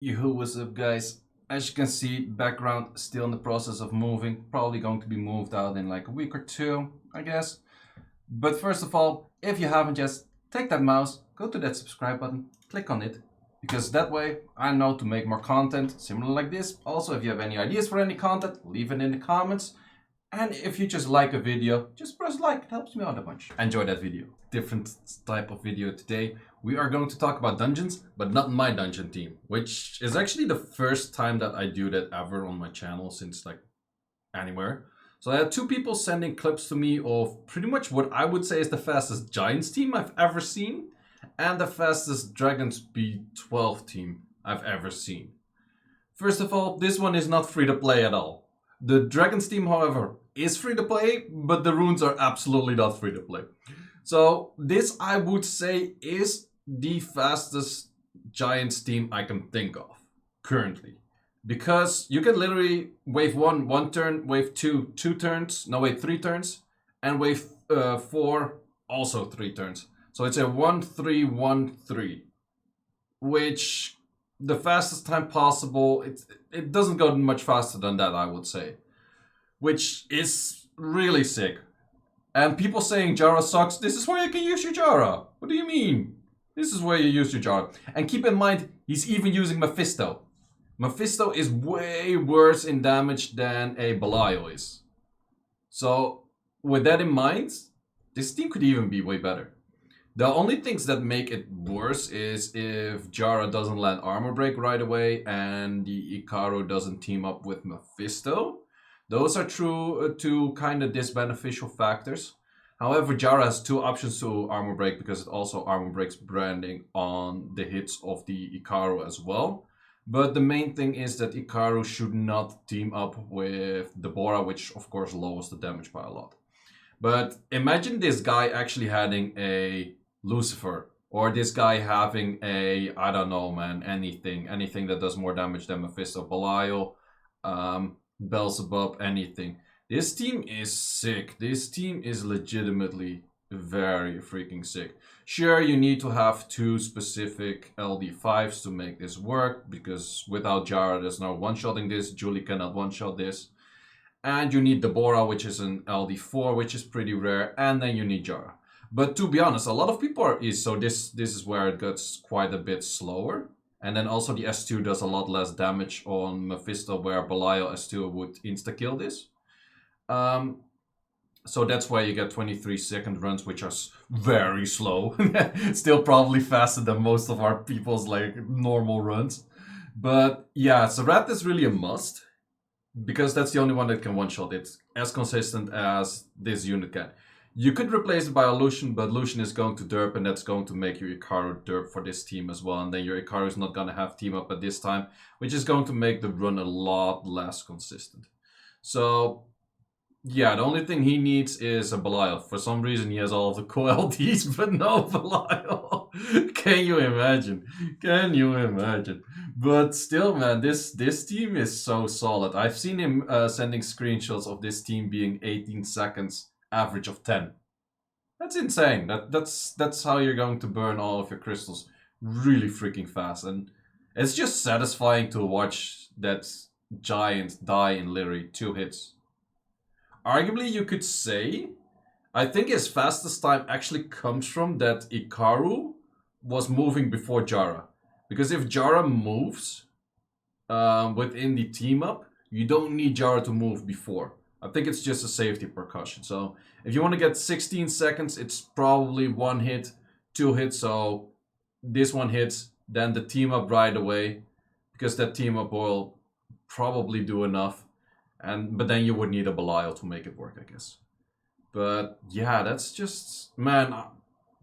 Yo, what's up, guys? As you can see, background still in the process of moving. Probably going to be moved out in like a week or two, I guess. But first of all, if you haven't just take that mouse, go to that subscribe button, click on it, because that way I know to make more content similar like this. Also, if you have any ideas for any content, leave it in the comments. And if you just like a video, just press like, it helps me out a bunch. Enjoy that video. Different type of video today. We are going to talk about dungeons, but not my dungeon team, which is actually the first time that I do that ever on my channel since like anywhere. So I had two people sending clips to me of pretty much what I would say is the fastest Giants team I've ever seen and the fastest Dragons B12 team I've ever seen. First of all, this one is not free to play at all. The Dragons team, however, is free to play, but the runes are absolutely not free to play. So this, I would say, is the fastest Giants team I can think of currently. Because you can literally wave 1 turn, wave 2 turns, no wait 3 turns, and wave 4 also 3 turns. So it's a 1-3-1-3, which the fastest time possible, it doesn't go much faster than that, I would say. Which is really sick. And people saying Jara sucks, this is where you can use your Jara. What do you mean? This is where you use your Jara. And keep in mind, he's even using Mephisto. Mephisto is way worse in damage than a Belial is. So, with that in mind, this team could even be way better. The only things that make it worse is if Jara doesn't land armor break right away and the Ikaru doesn't team up with Mephisto. Those are two kind of disbeneficial factors. However, Jara has two options to armor break because it also armor breaks branding on the hits of the Ikaru as well. But the main thing is that Ikaru should not team up with Deborah, which of course lowers the damage by a lot. But imagine this guy actually having a Lucifer, or this guy having a, I don't know, man, anything that does more damage than Mephisto, Belial, Beelzebub, anything. This team is sick. This team is legitimately very freaking sick. Sure, you need to have two specific LD5s to make this work, because without Jara, there's no one-shotting this. Julie cannot one-shot this. And you need Deborah, which is an LD4, which is pretty rare, and then you need Jara. But to be honest, a lot of people are so this is where it gets quite a bit slower. And then also the S2 does a lot less damage on Mephisto, where Belial S2 would insta-kill this. So that's why you get 23-second runs, which are very slow. Still probably faster than most of our people's like normal runs. But yeah, so Rat is really a must, because that's the only one that can one-shot. It's as consistent as this unit can. You could replace it by a Lucian, but Lucian is going to derp, and that's going to make your Ikaru derp for this team as well. And then your Ikaru is not going to have team up at this time, which is going to make the run a lot less consistent. So, yeah, the only thing he needs is a Belial. For some reason, he has all of the co-LDs, but no Belial. Can you imagine? Can you imagine? But still, man, this team is so solid. I've seen him sending screenshots of this team being 18 seconds. Average of 10. That's insane. That's how you're going to burn all of your crystals really freaking fast. And it's just satisfying to watch that giant die in literally 2 hits. Arguably, you could say, I think his fastest time actually comes from that Ikaru was moving before Jara. Because if Jara moves within the team up, you don't need Jara to move before. I think it's just a safety precaution. So if you want to get 16 seconds, it's probably 1 hit, 2 hits. So this one hits, then the team up right away, because that team up will probably do enough. But then you would need a Belial to make it work, I guess. But yeah, that's just, man,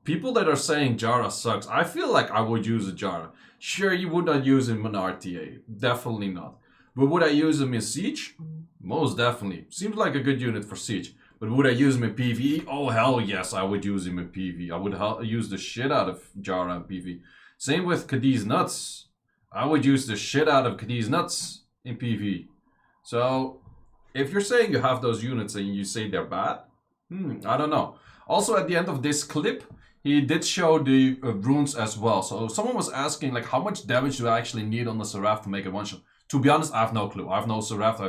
people that are saying Jara sucks, I feel like I would use a Jara. Sure, you would not use him in RTA. Definitely not. But would I use him in Siege? Most definitely. Seems like a good unit for Siege. But would I use him in PvE? Oh, hell yes, I would use him in PvE. I would use the shit out of Jara in PvE. Same with Cadiz Nuts. I would use the shit out of Cadiz Nuts in PvE. So, if you're saying you have those units and you say they're bad, I don't know. Also, at the end of this clip, he did show the runes as well. So someone was asking like, how much damage do I actually need on the Seraph to make it one shot? To be honest, I have no clue. I have no Seraph.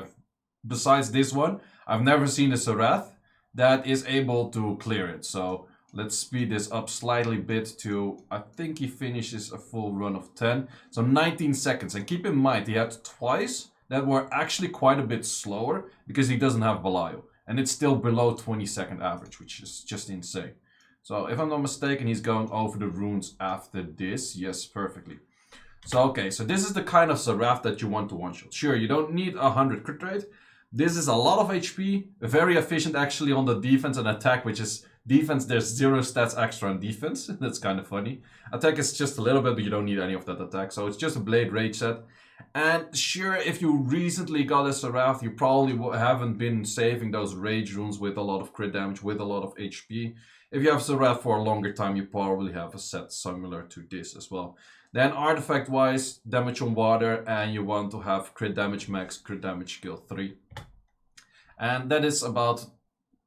Besides this one, I've never seen a Seraph that is able to clear it. So let's speed this up slightly bit to, I think he finishes a full run of 10. So 19 seconds. And keep in mind, he had twice that were actually quite a bit slower because he doesn't have Belial. And it's still below 20-second average, which is just insane. So if I'm not mistaken, he's going over the runes after this. Yes, perfectly. So okay, so this is the kind of Seraph that you want to one-shot. Sure, you don't need 100 crit rate. This is a lot of HP, very efficient actually on the defense and attack, which is defense, there's 0 stats extra on defense. That's kind of funny. Attack is just a little bit, but you don't need any of that attack. So it's just a Blade Rage set. And sure, if you recently got a Seraph, you probably haven't been saving those Rage runes with a lot of crit damage, with a lot of HP. If you have Seraph for a longer time, you probably have a set similar to this as well. Then artifact-wise, damage on water, and you want to have crit damage max, crit damage skill 3. And that is about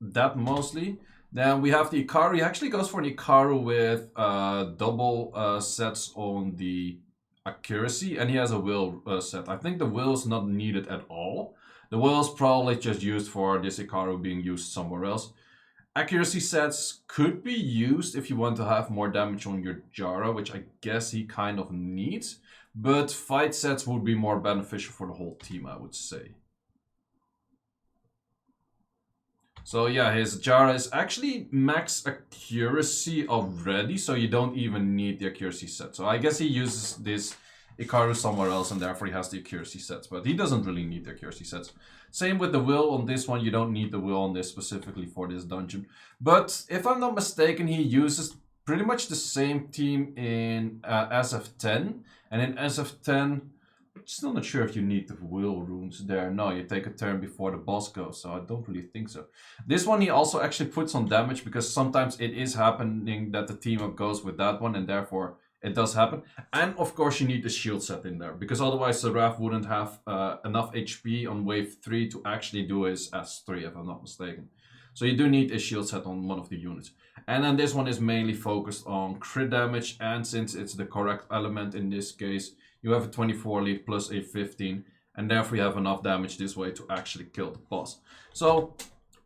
that mostly. Then we have the Ikaru. He actually goes for an Ikaru with double sets on the accuracy, and he has a will set. I think the will is not needed at all. The will is probably just used for this Ikaru being used somewhere else. Accuracy sets could be used if you want to have more damage on your Jara, which I guess he kind of needs. But fight sets would be more beneficial for the whole team, I would say. So yeah, his Jara is actually max accuracy already, so you don't even need the accuracy set. So I guess he uses this Ikaru somewhere else and therefore he has the accuracy sets, but he doesn't really need the accuracy sets. Same with the will on this one, you don't need the will on this specifically for this dungeon. But if I'm not mistaken, he uses pretty much the same team in SF10, and in SF10, still not sure if you need the will runes there. No, you take a turn before the boss goes, so I don't really think so. This one he also actually puts on damage because sometimes it is happening that the team up goes with that one and therefore it does happen. And of course you need the shield set in there because otherwise Seraph wouldn't have enough HP on wave 3 to actually do his S3 if I'm not mistaken. So you do need a shield set on one of the units. And then this one is mainly focused on crit damage, and since it's the correct element in this case, you have a 24 lead plus a 15, and therefore you have enough damage this way to actually kill the boss. So,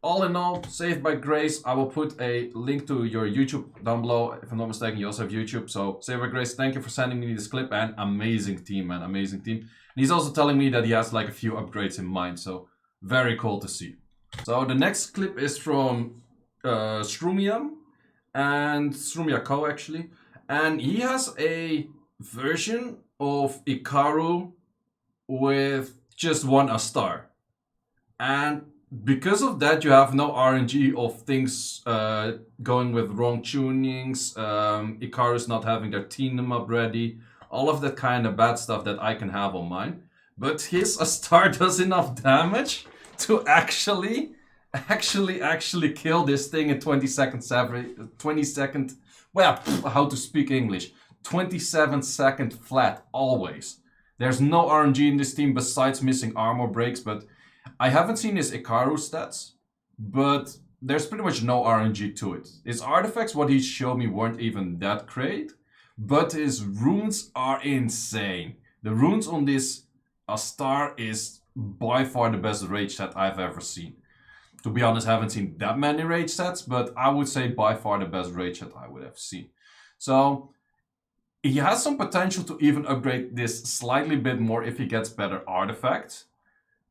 all in all, Saved by Grace. I will put a link to your YouTube down below. If I'm not mistaken, you also have YouTube. So, Saved by Grace, thank you for sending me this clip, and amazing team, man, amazing team. And he's also telling me that he has like a few upgrades in mind, so very cool to see. So, the next clip is from Shroomia, and ShroomiaCo actually, and he has a version of Ikaru with just one Astar, and because of that you have no RNG of things going with wrong tunings, Ikaru's not having their team up ready, all of that kind of bad stuff that I can have on mine. But his Astar does enough damage to actually kill this thing in 20 seconds average, 20 second, well, how to speak English, 27 second flat, always. There's no RNG in this team besides missing armor breaks, but I haven't seen his Ikaru stats, but there's pretty much no RNG to it. His artifacts, what he showed me, weren't even that great, but his runes are insane. The runes on this Astar is by far the best rage set I've ever seen. To be honest, I haven't seen that many rage sets, but I would say by far the best rage set I would have seen. So he has some potential to even upgrade this slightly bit more if he gets better artifacts.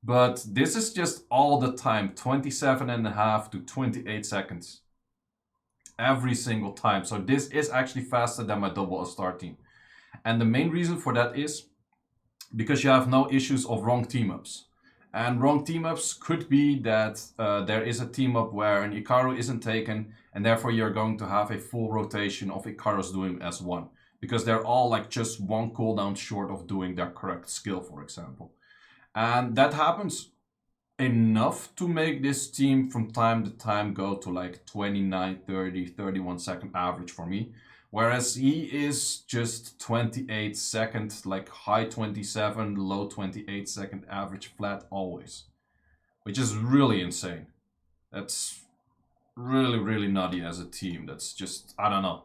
But this is just all the time, 27.5 to 28 seconds. Every single time. So this is actually faster than my double Astar team. And the main reason for that is because you have no issues of wrong team-ups. And wrong team-ups could be that there is a team-up where an Ikaru isn't taken, and therefore you're going to have a full rotation of Ikarus doing S1. Because they're all like just one cooldown short of doing their correct skill, for example. And that happens enough to make this team from time to time go to like 29, 30, 31 second average for me. Whereas he is just 28 second, like high 27, low 28 second average flat always. Which is really insane. That's really, really nutty as a team. That's just, I don't know.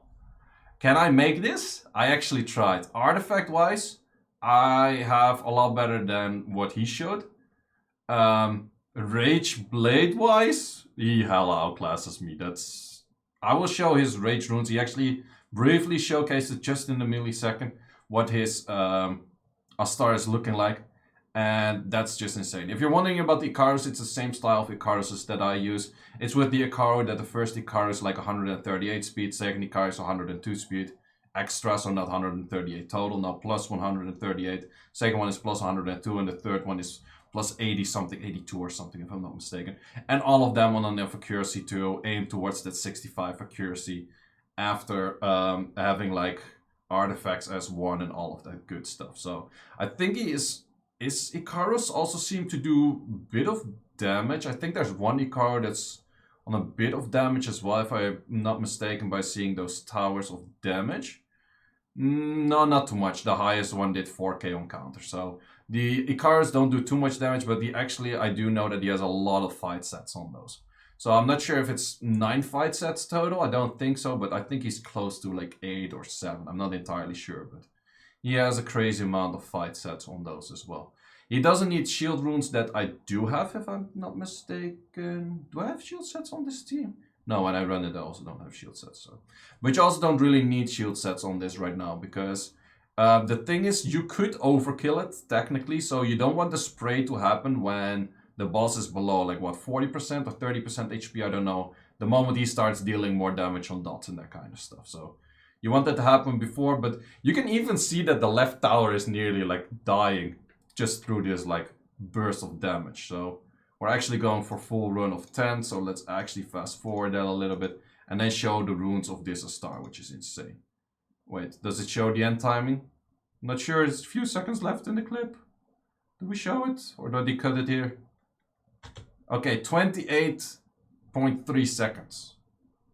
Can I make this? I actually tried. Artifact-wise, I have a lot better than what he showed. Rage Blade-wise, he hella outclasses me. I will show his Rage runes. He actually briefly showcased it just in a millisecond what his Astar is looking like. And that's just insane. If you're wondering about the Icarus, it's the same style of Icaruses that I use. It's with the Icaru that the first Icarus like 138 speed, second Icarus 102 speed. Extra, so not 138 total, not plus 138. Second one is plus 102, and the third one is plus 80 something, 82 or something if I'm not mistaken. And all of them on enough accuracy to aim towards that 65 accuracy after having like artifacts as one and all of that good stuff. So I think he is Icarus also seem to do a bit of damage. I think there's one Icarus that's on a bit of damage as well, if I'm not mistaken, by seeing those towers of damage. No, not too much. The highest one did 4k on counter. So the Icarus don't do too much damage, but I do know that he has a lot of fight sets on those. So I'm not sure if it's 9 fight sets total. I don't think so, but I think he's close to like 8 or 7. I'm not entirely sure, but he has a crazy amount of fight sets on those as well. He doesn't need shield runes that I do have, if I'm not mistaken. Do I have shield sets on this team? No, when I run it, I also don't have shield sets. So. But you also don't really need shield sets on this right now, because the thing is, you could overkill it, technically. So you don't want the spray to happen when the boss is below, like what, 40% or 30% HP, I don't know. The moment he starts dealing more damage on dots and that kind of stuff. So you want that to happen before, but you can even see that the left tower is nearly like dying just through this like burst of damage. So we're actually going for full run of 10, so let's actually fast forward that a little bit and then show the runes of this Astar, which is insane. Wait, does it show the end timing? I'm not sure, it's a few seconds left in the clip. Do we show it or do they cut it here? Okay, 28.3 seconds.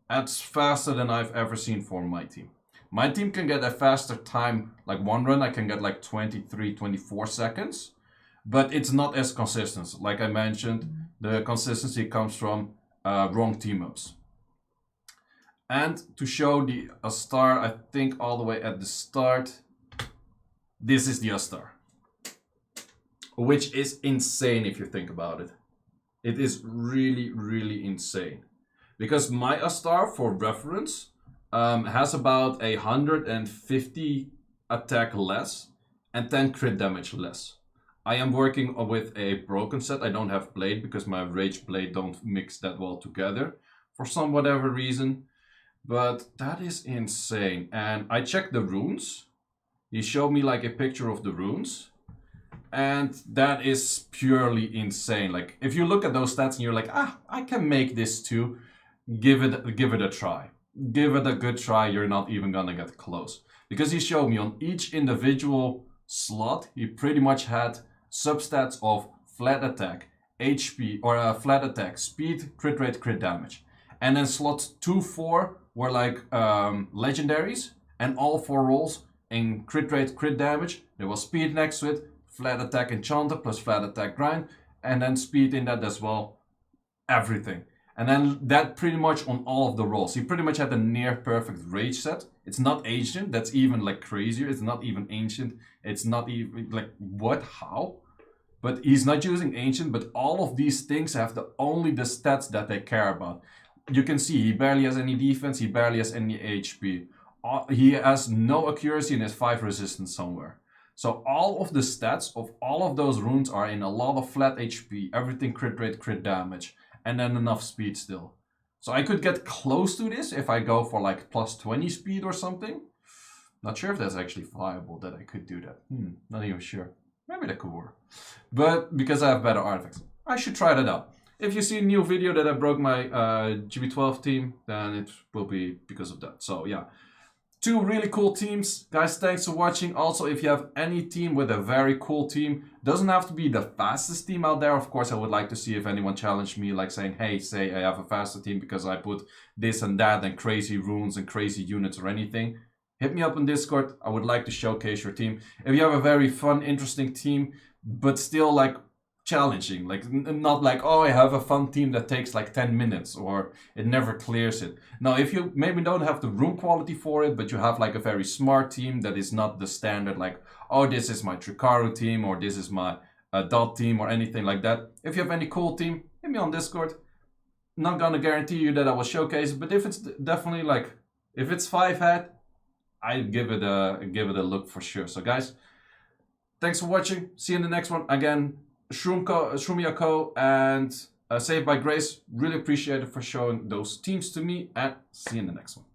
That's faster than I've ever seen for my team. My team can get a faster time, like one run I can get like 23, 24 seconds. But it's not as consistent. Like I mentioned, the consistency comes from wrong team-ups. And to show the Astar, I think all the way at the start, this is the Astar. Which is insane if you think about it. It is really, really insane. Because my Astar, for reference, has about 150 attack less and 10 crit damage less. I am working with a broken set. I don't have blade because my rage blade don't mix that well together for some whatever reason. But that is insane. And I checked the runes. He showed me like a picture of the runes. And that is purely insane. Like if you look at those stats and you're like, I can make this too. Give it a try. Give it a good try. You're not even gonna get close. Because he showed me on each individual slot, he pretty much had substats of flat attack, HP, or flat attack, speed, crit rate, crit damage. And then slots 2, 4 were like legendaries, and all 4 rolls in crit rate, crit damage. There was speed next to it, flat attack enchanter plus flat attack grind, and then speed in that as well. Everything. And then that pretty much on all of the rolls. He pretty much had a near perfect rage set. It's not ancient, that's even like crazier. It's not even ancient. It's not even like, what, how? But he's not using ancient, but all of these things have only the stats that they care about. You can see he barely has any defense, he barely has any HP. He has no accuracy and has 5 resistance somewhere. So all of the stats of all of those runes are in a lot of flat HP, everything crit rate, crit damage, and then enough speed still. So I could get close to this if I go for like plus 20 speed or something. Not sure if that's actually viable that I could do that. Not even sure. Maybe that could work. But because I have better artifacts, I should try that out. If you see a new video that I broke my GB12 team, then it will be because of that. So yeah, 2 really cool teams. Guys, thanks for watching. Also, if you have any team with a very cool team, doesn't have to be the fastest team out there. Of course, I would like to see if anyone challenged me, like saying, hey, say I have a faster team because I put this and that and crazy runes and crazy units or anything. Hit me up on Discord. I would like to showcase your team. If you have a very fun, interesting team, but still like challenging. Like not like, oh, I have a fun team that takes like 10 minutes or it never clears it. Now, if you maybe don't have the room quality for it, but you have like a very smart team that is not the standard, like, oh, this is my Tricaru team or this is my dot team or anything like that. If you have any cool team, hit me on Discord. Not gonna guarantee you that I will showcase it, but if it's definitely like, if it's 5-hat, I give it a look for sure. So guys, thanks for watching. See you in the next one. Again, ShroomiaCo and Saved by Grace. Really appreciate it for showing those teams to me, and see you in the next one.